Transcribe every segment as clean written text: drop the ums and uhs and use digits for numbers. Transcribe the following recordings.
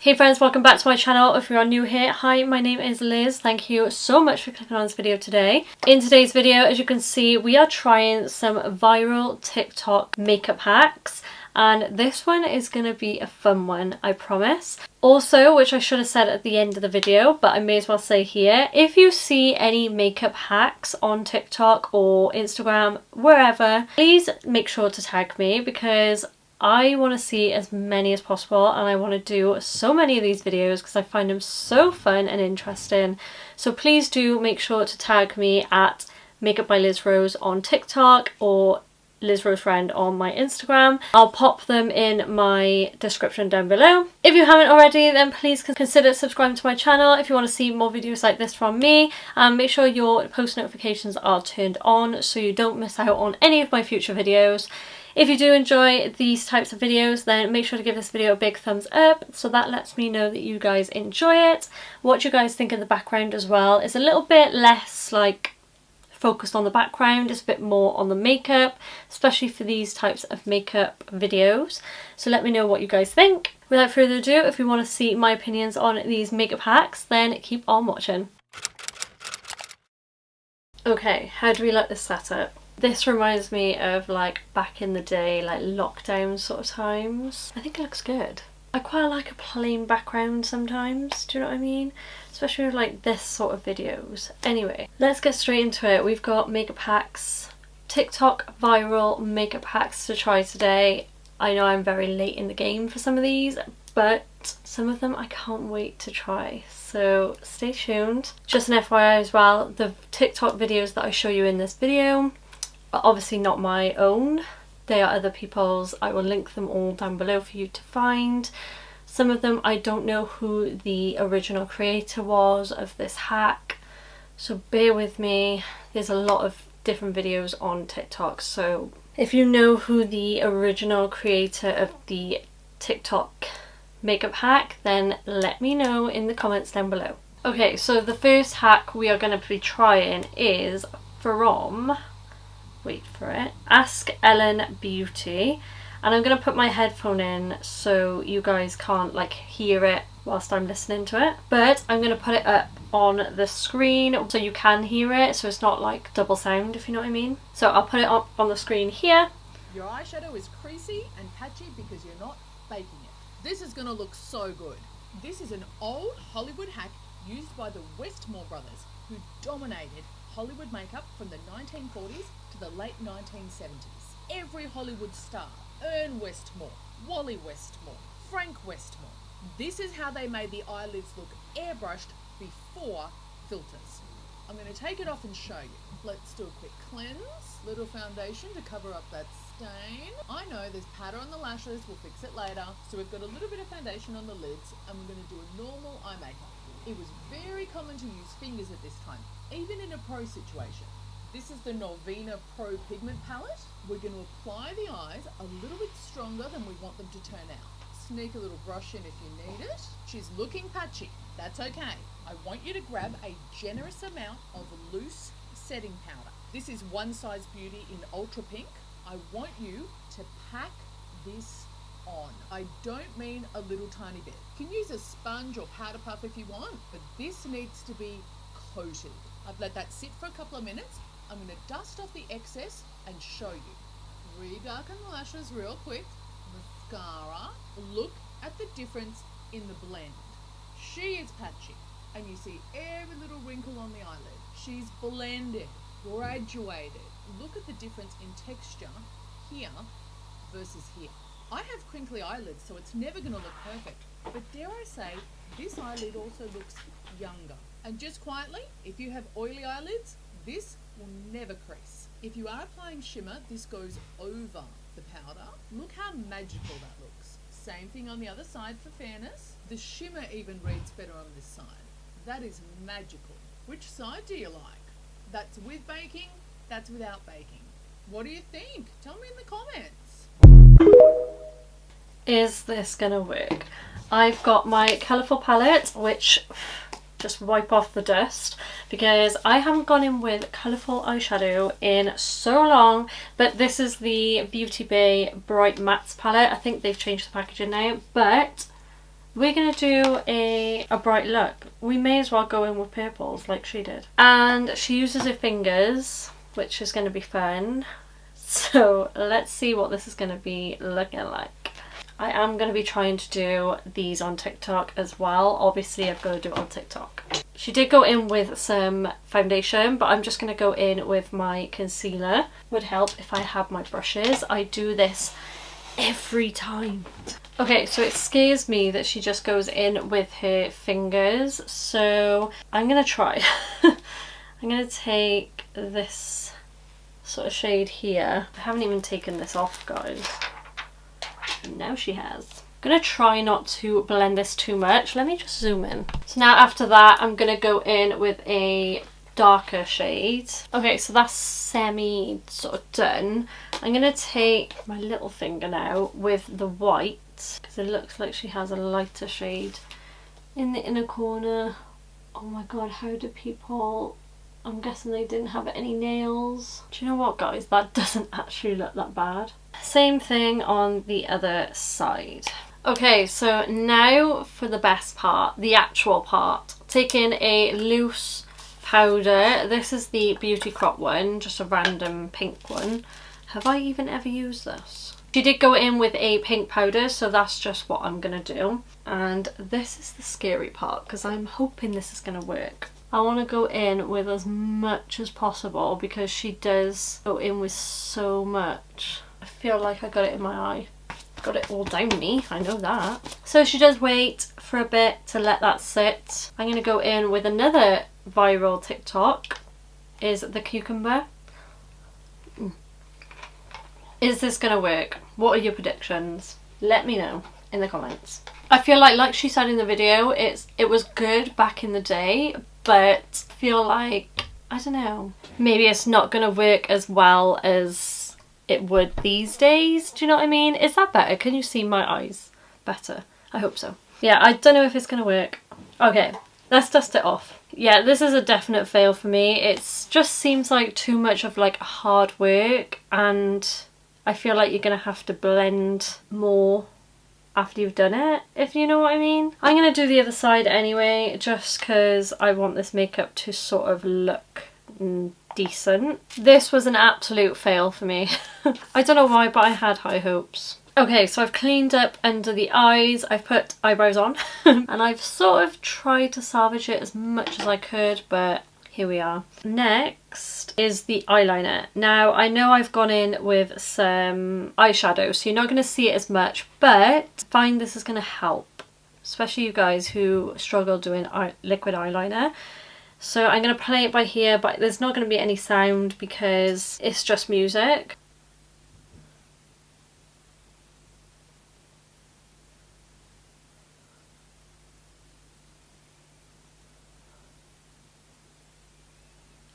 Hey friends, welcome back to my channel. If you are new here, hi, my name is Liz. Thank you so much for clicking on this video today. In today's video, as you can see, we are trying some viral TikTok makeup hacks, and this one is going to be a fun one, I promise. Also, which I should have said at the end of the video, but I may as well say here, if you see any makeup hacks on TikTok or Instagram, wherever, please make sure to tag me because I want to see as many as possible and I want to do so many of these videos because I find them so fun and interesting. So please do make sure to tag me at Makeup by Liz Rose on TikTok or Liz Rose Friend on my Instagram. I'll pop them in my description down below. If you haven't already, then please consider subscribing to my channel if you want to see more videos like this from me, and make sure your post notifications are turned on so you don't miss out on any of my future videos. If you do enjoy these types of videos, then make sure to give this video a big thumbs up, so that lets me know that you guys enjoy it. What you guys think of the background as well is a little bit less like focused on the background, it's a bit more on the makeup, especially for these types of makeup videos. So let me know what you guys think. Without further ado, if you want to see my opinions on these makeup hacks, then keep on watching. Okay, how do we like this setup? This reminds me of like back in the day, like lockdown sort of times. I think it looks good. I quite like a plain background sometimes, do you know what I mean? Especially with like this sort of videos. Anyway, let's get straight into it. We've got makeup hacks, TikTok viral makeup hacks to try today. I know I'm very late in the game for some of these, but some of them I can't wait to try. So stay tuned. Just an FYI as well, the TikTok videos that I show you in this video are obviously not my own. They are other people's. I will link them all down below for you to find. Some of them I don't know who the original creator was of this hack, so bear with me. There's a lot of different videos on TikTok, so if you know who the original creator of the TikTok makeup hack, then let me know in the comments down below. Okay, so the first hack we are going to be trying is from, wait for it, Ask Ellen Beauty, and I'm going to put my headphone in so you guys can't like hear it whilst I'm listening to it, but I'm going to put it up on the screen so you can hear it, so it's not like double sound, if you know what I mean. So I'll put it up on the screen here. Your eyeshadow is creasy and patchy because you're not baking it. This is going to look so good. This is an old Hollywood hack used by the Westmore brothers, who dominated Hollywood makeup from the 1940s to the late 1970s. Every Hollywood star, Ern Westmore, Wally Westmore, Frank Westmore. This is how they made the eyelids look airbrushed before filters. I'm going to take it off and show you. Let's do a quick cleanse, little foundation to cover up that stain. I know there's powder on the lashes, we'll fix it later. So we've got a little bit of foundation on the lids, and we're going to do a normal eye makeup. It was very common to use fingers at this time, even in a pro situation. This is the Norvina Pro Pigment Palette. We're going to apply the eyes a little bit stronger than we want them to turn out. Sneak a little brush in if you need it. She's looking patchy. That's okay. I want you to grab a generous amount of loose setting powder. This is One Size Beauty in Ultra Pink. I want you to pack this on. I don't mean a little tiny bit. You can use a sponge or powder puff if you want, but this needs to be coated. I've let that sit for a couple of minutes. I'm going to dust off the excess and show you. Redarken the lashes real quick. Mascara. Look at the difference in the blend. She is patchy, and you see every little wrinkle on the eyelid. She's blended, graduated. Look at the difference in texture here versus here. I have crinkly eyelids, so it's never going to look perfect, but dare I say, this eyelid also looks younger. And just quietly, if you have oily eyelids, this will never crease. If you are applying shimmer, this goes over the powder. Look how magical that looks. Same thing on the other side for fairness. The shimmer even reads better on this side. That is magical. Which side do you like? That's with baking, that's without baking. What do you think? Tell me in the comments. Is this gonna work? I've got my colourful palette, which just wipe off the dust because I haven't gone in with colourful eyeshadow in so long, but this is the Beauty Bay Bright Mattes palette. I think they've changed the packaging now, but we're gonna do a bright look. We may as well go in with purples like she did. And she uses her fingers, which is gonna be fun. So let's see what this is gonna be looking like. I am going to be trying to do these on TikTok as well. Obviously I've got to do it on TikTok. She did go in with some foundation, but I'm just going to go in with my concealer. Would help if I had my brushes. I do this every time. Okay, so it scares me that she just goes in with her fingers. So I'm going to try. I'm going to take this sort of shade here. I haven't even taken this off, guys. Now she has. I'm gonna try not to blend this too much. Let me just zoom in. So now after that, I'm gonna go in with a darker shade. Okay, so that's semi sort of done. I'm gonna take my little finger now with the white, because it looks like she has a lighter shade in the inner corner. Oh my god, how do people... I'm guessing they didn't have any nails. Do you know what, guys? That doesn't actually look that bad. Same thing on the other side. Okay, so now for the best part, the actual part. Taking a loose powder. This is the Beauty Crop one, just a random pink one. Have I even ever used this? She did go in with a pink powder, so that's just what I'm gonna do. And this is the scary part, because I'm hoping this is gonna work. I want to go in with as much as possible because she does go in with so much. I feel like I got it in my eye. Got it all down me, I know that. So she does wait for a bit to let that sit. I'm going to go in with another viral TikTok. Is the cucumber. Is this going to work? What are your predictions? Let me know in the comments. I feel like she said in the video, it was good back in the day, but I feel like, I don't know, maybe it's not going to work as well as it would these days. Do you know what I mean? Is that better? Can you see my eyes better? I hope so. Yeah, I don't know if it's going to work. Okay, let's dust it off. Yeah, this is a definite fail for me. It just seems like too much of like hard work, and I feel like you're going to have to blend more after you've done it, if you know what I mean. I'm going to do the other side anyway, just because I want this makeup to sort of look decent. This was an absolute fail for me. I don't know why, but I had high hopes. Okay, so I've cleaned up under the eyes, I've put eyebrows on, and I've sort of tried to salvage it as much as I could, but here we are. Next is the eyeliner. Now, I know I've gone in with some eyeshadow, so you're not going to see it as much, but I find this is going to help, especially you guys who struggle doing liquid eyeliner. So I'm going to play it by here, but there's not going to be any sound because it's just music.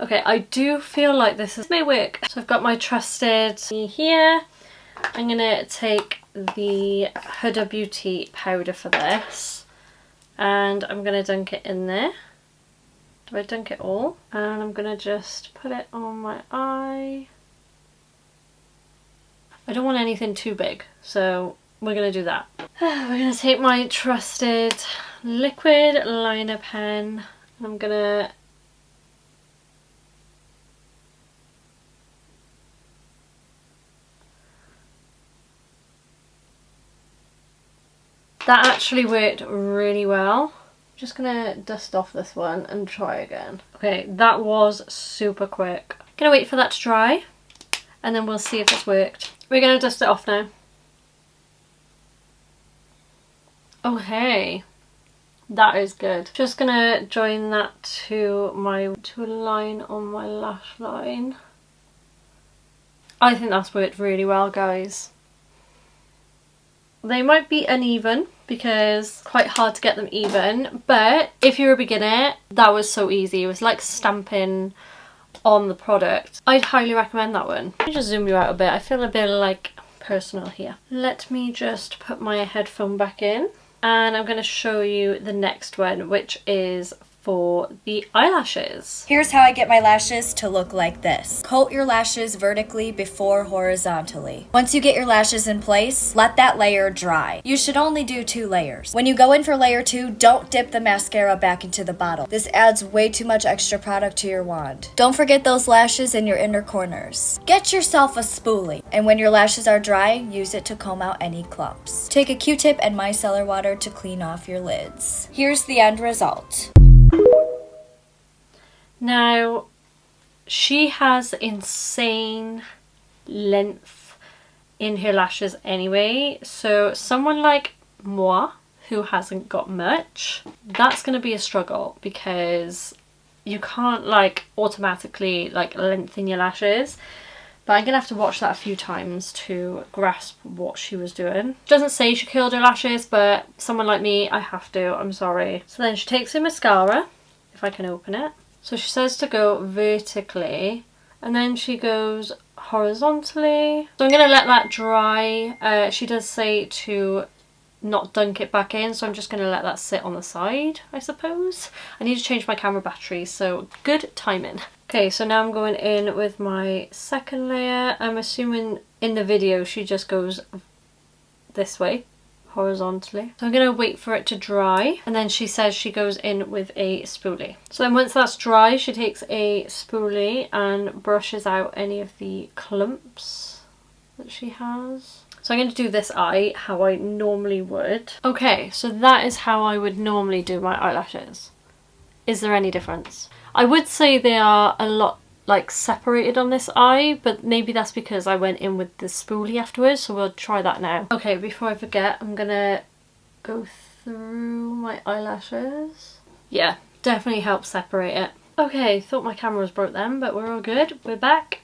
Okay, I do feel like this may work. So I've got my trusted here. I'm gonna take the Huda Beauty powder for this, and I'm gonna dunk it in there. Do I dunk it all? And I'm gonna just put it on my eye. I don't want anything too big, so we're gonna do that. We're gonna take my trusted liquid liner pen, and I'm gonna that actually worked really well. I'm just gonna dust off this one and try again. Okay, that was super quick. Gonna wait for that to dry and then we'll see if it's worked. We're gonna dust it off now. Okay, that is good. Just gonna join that to a line on my lash line. I think that's worked really well, guys. They might be uneven because it's quite hard to get them even, but if you're a beginner, that was so easy. It was like stamping on the product. I'd highly recommend that one. Let me just zoom you out a bit. I feel a bit like personal here. Let me just put my headphone back in and I'm going to show you the next one, which is for the eyelashes. Here's how I get my lashes to look like this. Coat your lashes vertically before horizontally. Once you get your lashes in place, let that layer dry. You should only do 2 layers. When you go in for layer 2, don't dip the mascara back into the bottle. This adds way too much extra product to your wand. Don't forget those lashes in your inner corners. Get yourself a spoolie, and when your lashes are dry, use it to comb out any clumps. Take a Q-tip and micellar water to clean off your lids. Here's the end result. Now, she has insane length in her lashes anyway, so someone like moi, who hasn't got much, that's going to be a struggle because you can't like automatically like lengthen your lashes. But I'm going to have to watch that a few times to grasp what she was doing. Doesn't say she curled her lashes, but someone like me, I have to, I'm sorry. So then she takes her mascara, if I can open it. So she says to go vertically, and then she goes horizontally. So I'm going to let that dry. She does say to not dunk it back in, so I'm just going to let that sit on the side, I suppose. I need to change my camera battery, so good timing. Okay, so now I'm going in with my second layer. I'm assuming in the video she just goes this way, horizontally. So I'm going to wait for it to dry, and then she says she goes in with a spoolie. So then once that's dry, she takes a spoolie and brushes out any of the clumps that she has. So I'm going to do this eye how I normally would. Okay, so that is how I would normally do my eyelashes. Is there any difference? I would say they are a lot like separated on this eye, but maybe that's because I went in with the spoolie afterwards, so we'll try that now. Okay, before I forget, I'm gonna go through my eyelashes. Yeah, definitely helps separate it. Okay, thought my camera was broke then, but we're all good. We're back.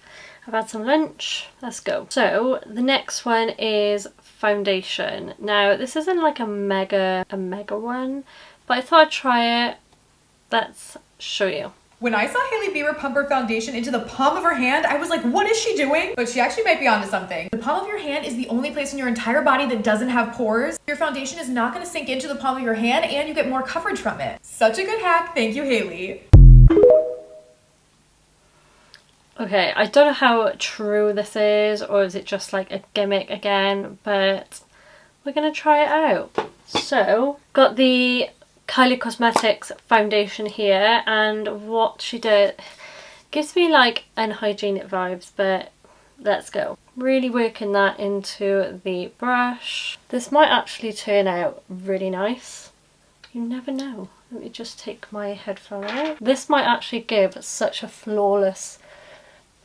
I've had some lunch. Let's go. So the next one is foundation. Now this isn't like a mega one, but I thought I'd try it. Let's show you. When I saw Hailey Bieber pump her foundation into the palm of her hand, I was like, what is she doing? But she actually might be onto something. The palm of your hand is the only place in your entire body that doesn't have pores. Your foundation is not going to sink into the palm of your hand, and you get more coverage from it. Such a good hack. Thank you, Hailey. Okay, I don't know how true this is, or is it just like a gimmick again, but we're gonna try it out. So, got the Kylie Cosmetics foundation here, and what she did gives me like unhygienic vibes, but let's go. Really working that into the brush. This might actually turn out really nice. You never know. Let me just take my headphone out. This might actually give such a flawless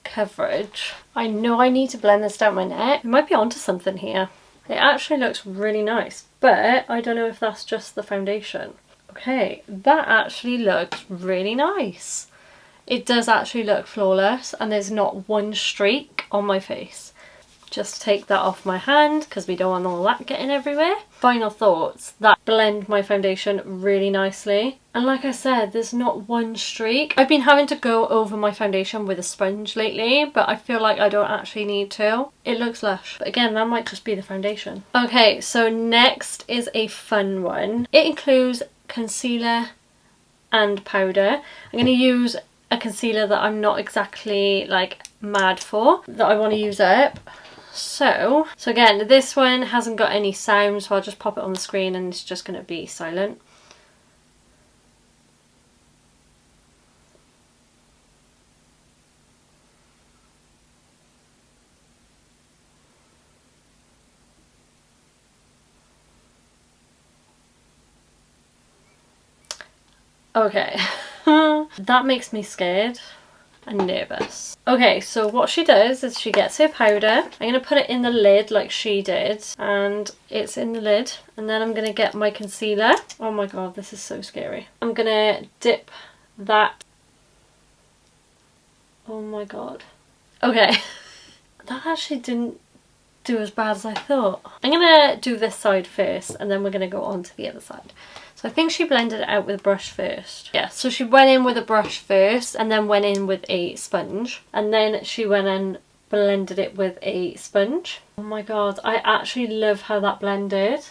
coverage. I know I need to blend this down my neck. I might be onto something here. It actually looks really nice, but I don't know if that's just the foundation. Okay, that actually looks really nice. It does actually look flawless, and there's not one streak on my face. Just take that off my hand because we don't want all that getting everywhere. Final thoughts, that blend my foundation really nicely. And like I said, there's not one streak. I've been having to go over my foundation with a sponge lately, but I feel like I don't actually need to. It looks lush, but again, that might just be the foundation. Okay, so next is a fun one. It includes concealer and powder. I'm going to use a concealer that I'm not exactly like mad for, that I want to use up. So again, this one hasn't got any sound, so I'll just pop it on the screen and it's just going to be silent. Okay, that makes me scared and nervous. Okay, so what she does is she gets her powder. I'm going to put it in the lid like she did, and it's in the lid. And then I'm going to get my concealer. Oh my god, this is so scary. I'm going to dip that. Oh my god. Okay, that actually didn't do as bad as I thought. I'm going to do this side first, and then we're going to go on to the other side. So I think she blended it out with a brush first. Yeah, so she went in with a brush first and then went in with a sponge. And then she went and blended it with a sponge. Oh my god, I actually love how that blended.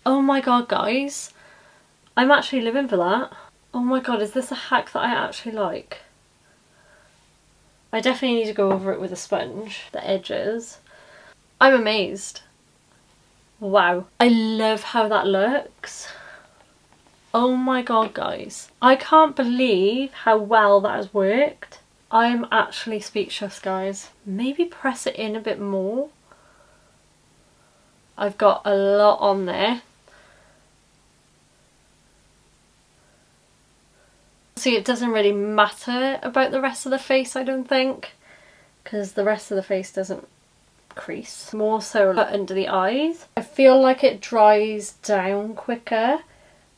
Oh my god, guys. I'm actually living for that. Oh my god, is this a hack that I actually like? I definitely need to go over it with a sponge, the edges. I'm amazed. Wow. I love how that looks. Oh my god, guys. I can't believe how well that has worked. I'm actually speechless, guys. Maybe press it in a bit more. I've got a lot on there. See, it doesn't really matter about the rest of the face, I don't think, because the rest of the face doesn't crease. More so under the eyes. I feel like it dries down quicker,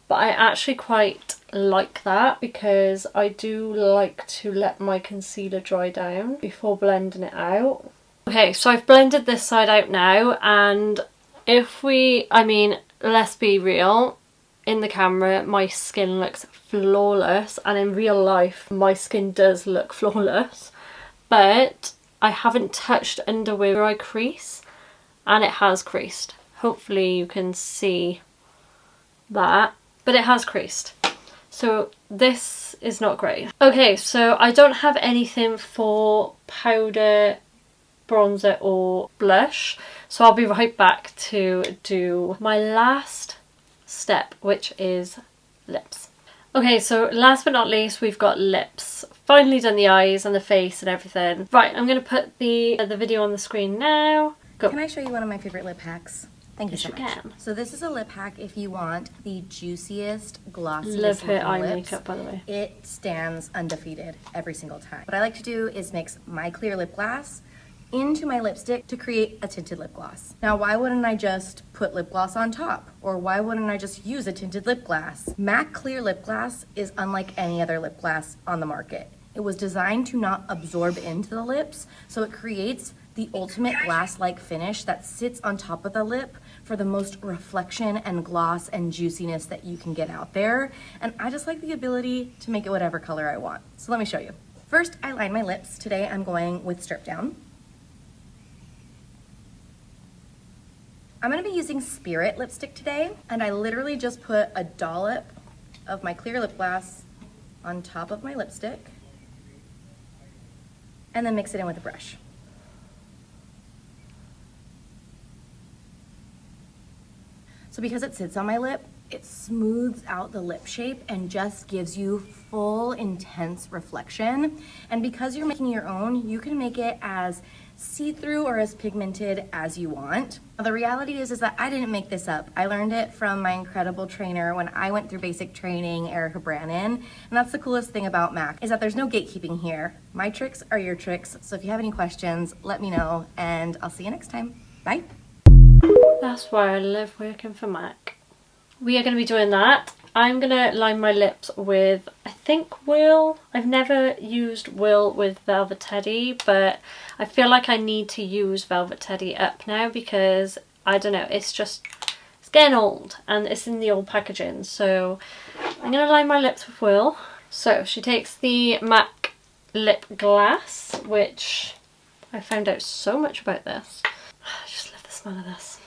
but I actually quite like that because I do like to let my concealer dry down before blending it out. Okay, so I've blended this side out now, and let's be real, in the camera my skin looks flawless, and in real life my skin does look flawless, but I haven't touched under where I crease, and it has creased. Hopefully you can see that, but it has creased. So this is not great. Okay, so I don't have anything for powder, bronzer or blush, so I'll be right back to do my last step, which is lips. Okay, so last but not least, we've got lips. Finally done the eyes and the face and everything. Right, I'm going to put the video on the screen now. Go. Can I show you one of my favorite lip hacks? Thank you Yes, so you much. can. So this is a lip hack if you want the juiciest, glossiest Love her looking eye lips. makeup, by the way. It stands undefeated every single time. What I like to do is mix my clear lip gloss into my lipstick to create a tinted lip gloss. Now, why wouldn't I just put lip gloss on top? Or why wouldn't I just use a tinted lip gloss? MAC Clear Lip Gloss is unlike any other lip gloss on the market. It was designed to not absorb into the lips, so it creates the ultimate glass-like finish that sits on top of the lip for the most reflection and gloss and juiciness that you can get out there. And I just like the ability to make it whatever color I want. So let me show you. First, I line my lips. Today I'm going with Strip Down. I'm gonna be using Spirit lipstick today, and I literally just put a dollop of my clear lip gloss on top of my lipstick and then mix it in with a brush. So because it sits on my lip, it smooths out the lip shape and just gives you full, intense reflection. And because you're making your own, you can make it as see-through or as pigmented as you want. Now, the reality is that I didn't make this up. I learned it from my incredible trainer when I went through basic training, Erica Brannon. And that's the coolest thing about MAC, is that there's no gatekeeping here. My tricks are your tricks. So if you have any questions, let me know, and I'll see you next time. Bye. That's why I love working for MAC. We are going to be doing that. I'm going to line my lips with, I think, Will. I've never used Will with Velvet Teddy, but I feel like I need to use Velvet Teddy up now because, I don't know, it's getting old and it's in the old packaging. So I'm going to line my lips with Will. So she takes the MAC Lip Glass, which I found out so much about this. I just love the smell of this.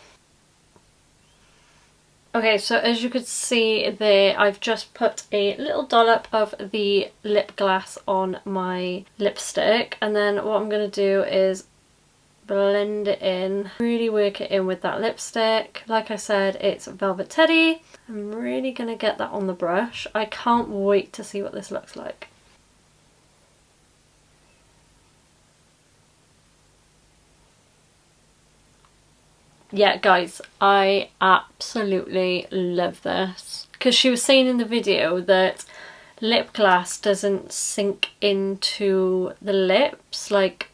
Okay, so as you could see there, I've just put a little dollop of the lip glass on my lipstick, and then what I'm going to do is blend it in, really work it in with that lipstick. Like I said, it's Velvet Teddy. I'm really going to get that on the brush. I can't wait to see what this looks like. Yeah, guys, I absolutely love this. Because she was saying in the video that lip glass doesn't sink into the lips, like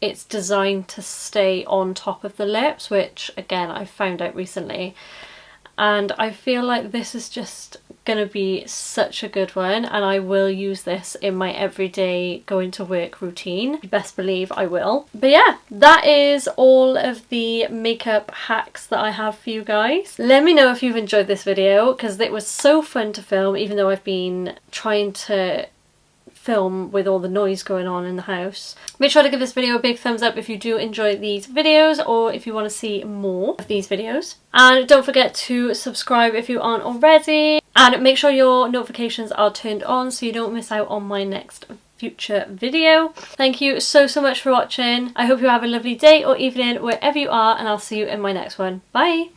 it's designed to stay on top of the lips, which again I found out recently. And I feel like this is just gonna be such a good one, and I will use this in my everyday going to work routine. You best believe I will. But yeah, that is all of the makeup hacks that I have for you guys. Let me know if you've enjoyed this video, because it was so fun to film, even though I've been trying to film with all the noise going on in the house. Make sure to give this video a big thumbs up if you do enjoy these videos, or if you want to see more of these videos. And don't forget to subscribe if you aren't already, and make sure your notifications are turned on so you don't miss out on my next future video. Thank you so much for watching. I hope you have a lovely day or evening wherever you are, and I'll see you in my next one. Bye!